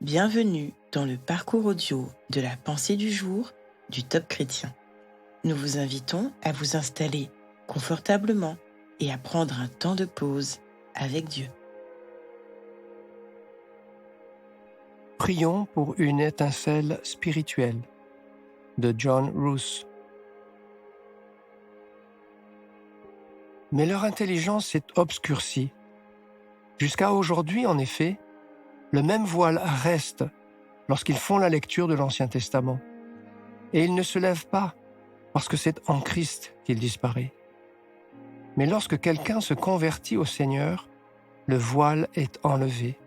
Bienvenue dans le parcours audio de la pensée du jour du Top Chrétien. Nous vous invitons à vous installer confortablement et à prendre un temps de pause avec Dieu. Prions pour une étincelle spirituelle de John Roos. Mais leur intelligence est obscurcie. Jusqu'à aujourd'hui, en effet, le même voile reste lorsqu'ils font la lecture de l'Ancien Testament. Et il ne se lève pas parce que c'est en Christ qu'il disparaît. Mais lorsque quelqu'un se convertit au Seigneur, le voile est enlevé.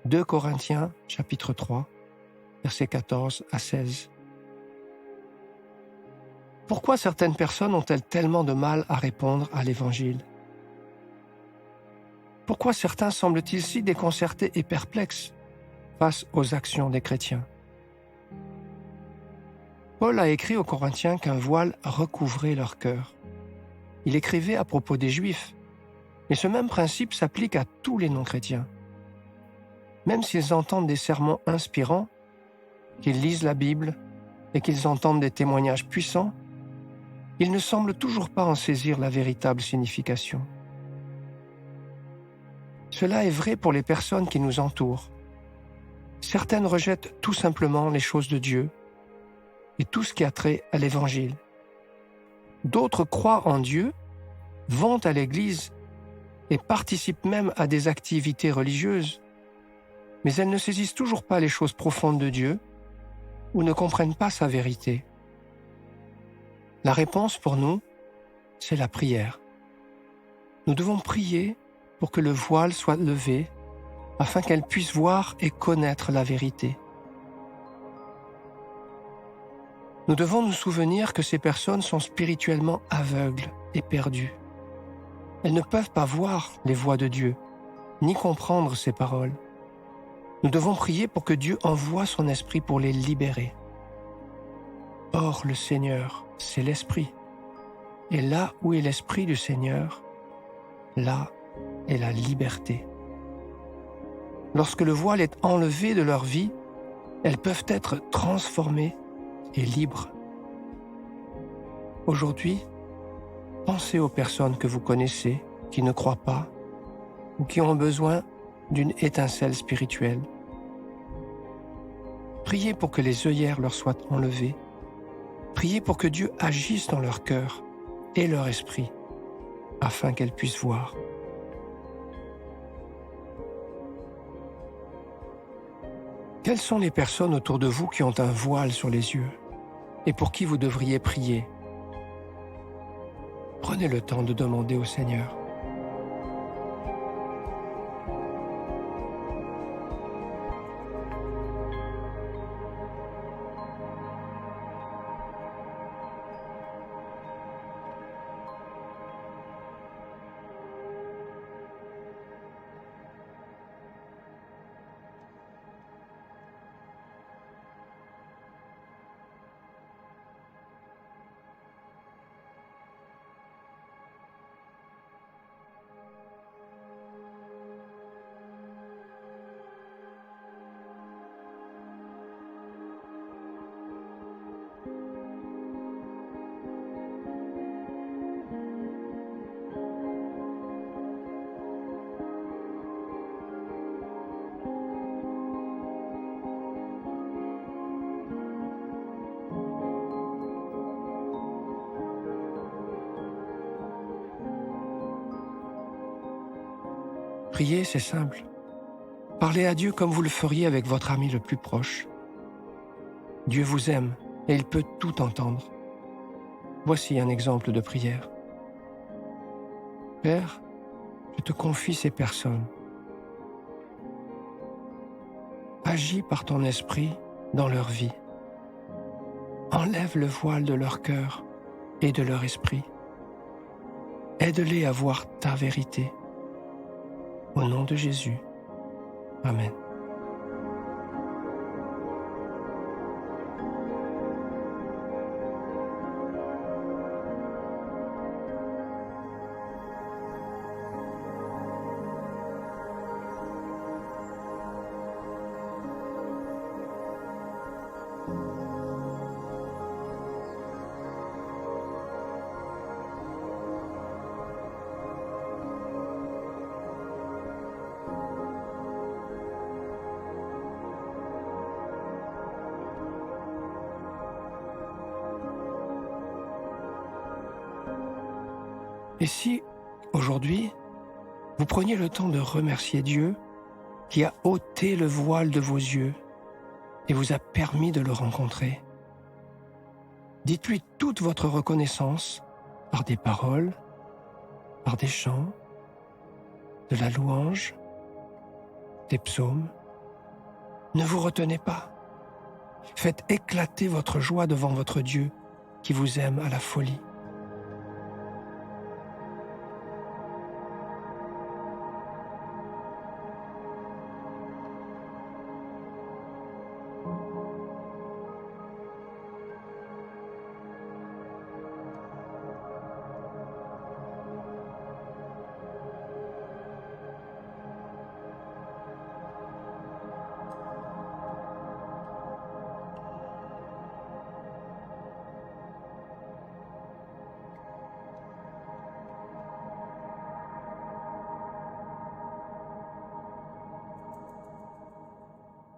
2 Corinthiens, chapitre 3, versets 14 à 16. Pourquoi certaines personnes ont-elles tellement de mal à répondre à l'Évangile? Pourquoi certains semblent-ils si déconcertés et perplexes face aux actions des chrétiens? Paul a écrit aux Corinthiens qu'un voile recouvrait leur cœur. Il écrivait à propos des Juifs, mais ce même principe s'applique à tous les non-chrétiens. Même s'ils entendent des sermons inspirants, qu'ils lisent la Bible et qu'ils entendent des témoignages puissants, ils ne semblent toujours pas en saisir la véritable signification. Cela est vrai pour les personnes qui nous entourent. Certaines rejettent tout simplement les choses de Dieu et tout ce qui a trait à l'Évangile. D'autres croient en Dieu, vont à l'Église et participent même à des activités religieuses, mais elles ne saisissent toujours pas les choses profondes de Dieu ou ne comprennent pas sa vérité. La réponse pour nous, c'est la prière. Nous devons prier pour que le voile soit levé afin qu'elles puissent voir et connaître la vérité. Nous devons nous souvenir que ces personnes sont spirituellement aveugles et perdues. Elles ne peuvent pas voir les voies de Dieu, ni comprendre ses paroles. Nous devons prier pour que Dieu envoie son esprit pour les libérer. Or, le Seigneur, c'est l'Esprit. Et là où est l'Esprit du Seigneur, là est la liberté. Lorsque le voile est enlevé de leur vie, elles peuvent être transformées et libres. Aujourd'hui, pensez aux personnes que vous connaissez qui ne croient pas ou qui ont besoin d'une étincelle spirituelle. Priez pour que les œillères leur soient enlevées. Priez pour que Dieu agisse dans leur cœur et leur esprit, afin qu'elles puissent voir. Quelles sont les personnes autour de vous qui ont un voile sur les yeux et pour qui vous devriez prier? Prenez le temps de demander au Seigneur. Prier, c'est simple. Parlez à Dieu comme vous le feriez avec votre ami le plus proche. Dieu vous aime et il peut tout entendre. Voici un exemple de prière. Père, je te confie ces personnes. Agis par ton esprit dans leur vie. Enlève le voile de leur cœur et de leur esprit. Aide-les à voir ta vérité. Au nom de Jésus. Amen. Et si, aujourd'hui, vous preniez le temps de remercier Dieu qui a ôté le voile de vos yeux et vous a permis de le rencontrer. Dites-lui toute votre reconnaissance par des paroles, par des chants, de la louange, des psaumes. Ne vous retenez pas. Faites éclater votre joie devant votre Dieu qui vous aime à la folie.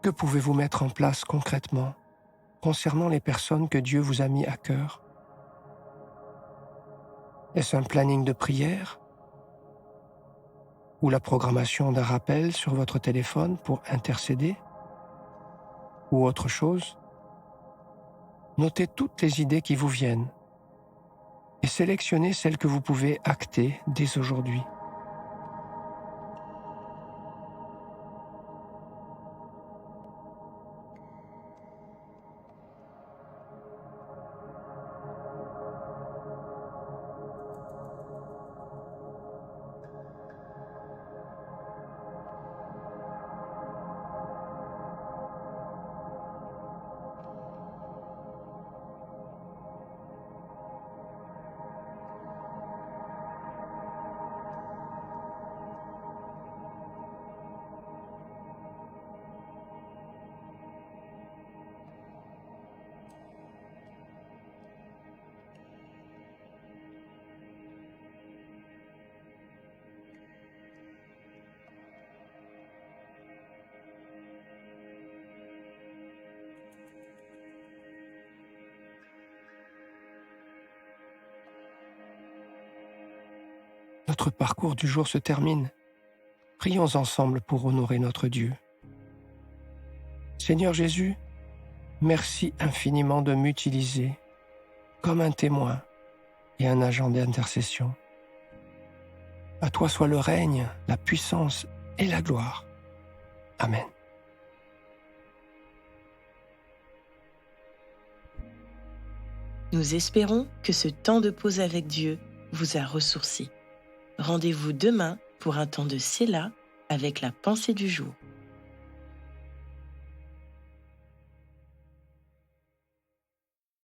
Que pouvez-vous mettre en place concrètement concernant les personnes que Dieu vous a mis à cœur? Est-ce un planning de prière? Ou la programmation d'un rappel sur votre téléphone pour intercéder? Ou autre chose? Notez toutes les idées qui vous viennent et sélectionnez celles que vous pouvez acter dès aujourd'hui. Notre parcours du jour se termine. Prions ensemble pour honorer notre Dieu. Seigneur Jésus, merci infiniment de m'utiliser comme un témoin et un agent d'intercession. À toi soit le règne, la puissance et la gloire. Amen. Nous espérons que ce temps de pause avec Dieu vous a ressourci. Rendez-vous demain pour un temps de Séla avec la pensée du jour.